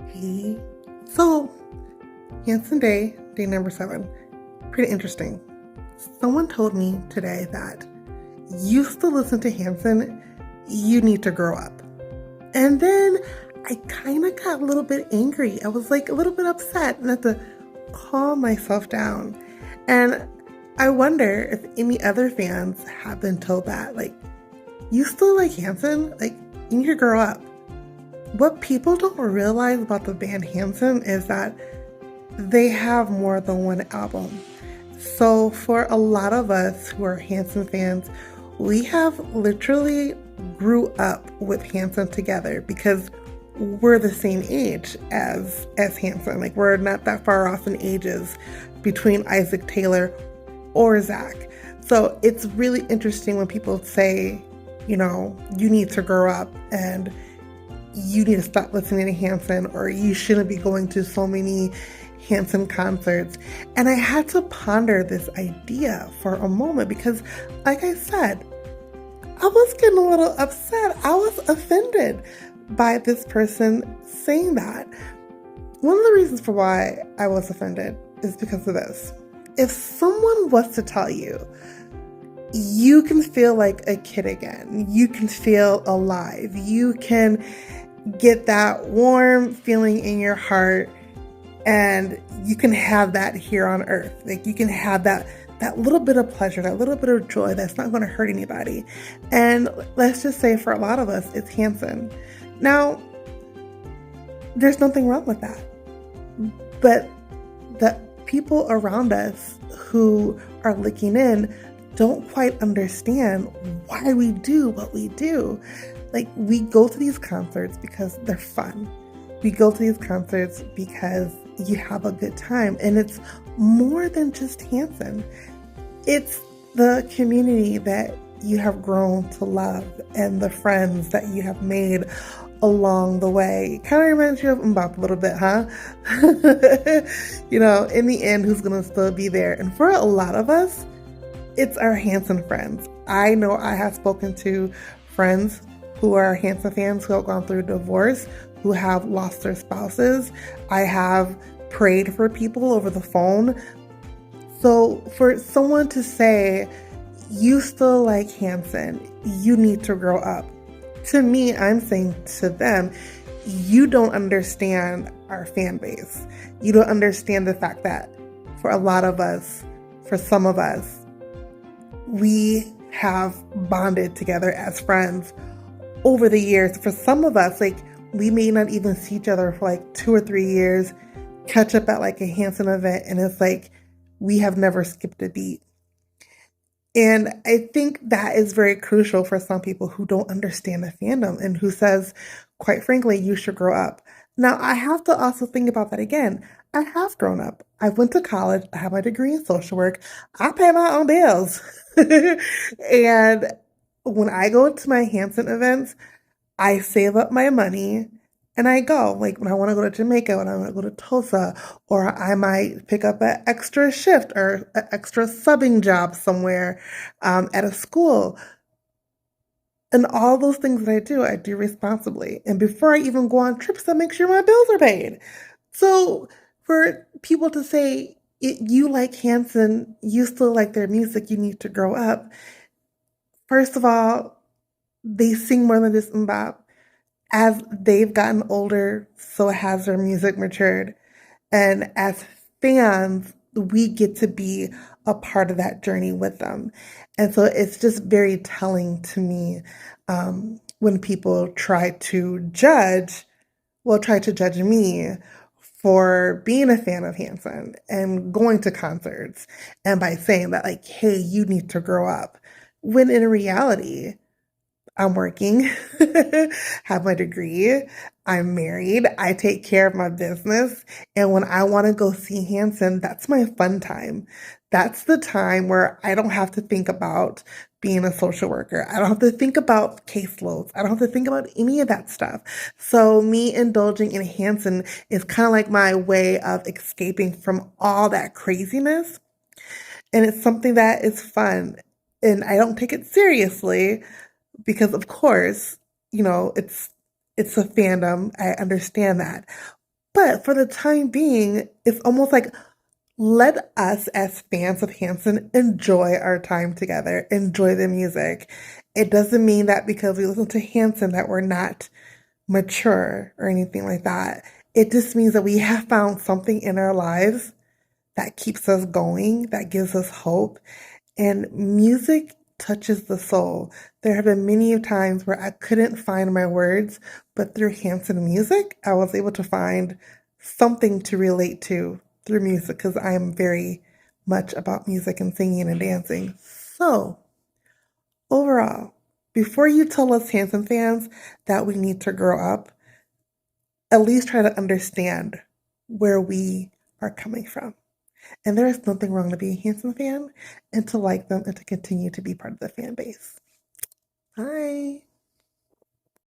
Hey. So, Hanson day number 7. Pretty interesting. Someone told me today that you still listen to Hanson, you need to grow up. And then I kind of got a little bit angry. I was like a little bit upset and had to calm myself down. And I wonder if any other fans have been told that, like, you still like Hanson? Like, you need to grow up. What people don't realize about the band Hanson is that they have more than one album. So for a lot of us who are Hanson fans, we have literally grew up with Hanson together because we're the same age as Hanson. Like, we're not that far off in ages between Isaac Taylor or Zach. So it's really interesting when people say, you need to grow up and you need to stop listening to Hanson, or you shouldn't be going to so many Hanson concerts. And I had to ponder this idea for a moment because, like I said, I was getting a little upset. I was offended by this person saying that. One of the reasons for why I was offended is because of this. If someone was to tell you, you can feel like a kid again, you can feel alive, you can get that warm feeling in your heart, and you can have that here on earth. Like, you can have that little bit of pleasure, that little bit of joy that's not going to hurt anybody. And let's just say for a lot of us, it's Hanson. Now, there's nothing wrong with that. But the people around us who are looking in don't quite understand why we do what we do. Like, we go to these concerts because they're fun. We go to these concerts because you have a good time. And it's more than just Hanson. It's the community that you have grown to love and the friends that you have made along the way. Kind of reminds you of Mbop a little bit, huh? In the end, who's going to still be there? And for a lot of us, it's our Hanson friends. I know I have spoken to friends who are Hanson fans who have gone through divorce, who have lost their spouses. I have prayed for people over the phone. So for someone to say, you still like Hanson, you need to grow up. To me, I'm saying to them, you don't understand our fan base. You don't understand the fact that for a lot of us, for some of us, we have bonded together as friends over the years. For some of us, like, we may not even see each other for like 2 or 3 years, catch up at like a Hanson event, and it's like we have never skipped a beat. And I think that is very crucial for some people who don't understand the fandom and who says, quite frankly, you should grow up. Now, I have to also think about that again. I have grown up. I went to college. I have my degree in social work. I pay my own bills. And when I go to my Hanson events, I save up my money and I go. Like, when I want to go to Jamaica, when I want to go to Tulsa, or I might pick up an extra shift or an extra subbing job somewhere at a school. And all those things that I do responsibly. And before I even go on trips, I make sure my bills are paid. So for people to say, you like Hanson, you still like their music, you need to grow up. First of all, they sing more than just mbop. As they've gotten older, so has their music matured. And as fans, we get to be a part of that journey with them. And so it's just very telling to me when people try to judge me for being a fan of Hanson and going to concerts, and by saying that, like, hey, you need to grow up. When in reality, I'm working, have my degree, I'm married, I take care of my business, and when I want to go see Hanson, that's my fun time. That's the time where I don't have to think about being a social worker. I don't have to think about caseloads. I don't have to think about any of that stuff. So me indulging in Hanson is kind of like my way of escaping from all that craziness. And it's something that is fun. And I don't take it seriously because, of course, it's It's a fandom. I understand that. But for the time being, it's almost like let us as fans of Hanson enjoy our time together, enjoy the music. It doesn't mean that because we listen to Hanson that we're not mature or anything like that. It just means that we have found something in our lives that keeps us going, that gives us hope. And music touches the soul. There have been many times where I couldn't find my words, but through Hanson music, I was able to find something to relate to through music because I am very much about music and singing and dancing. So, overall, before you tell us Hanson fans that we need to grow up, at least try to understand where we are coming from. And there is nothing wrong to be a Hanson fan and to like them and to continue to be part of the fan base. Bye.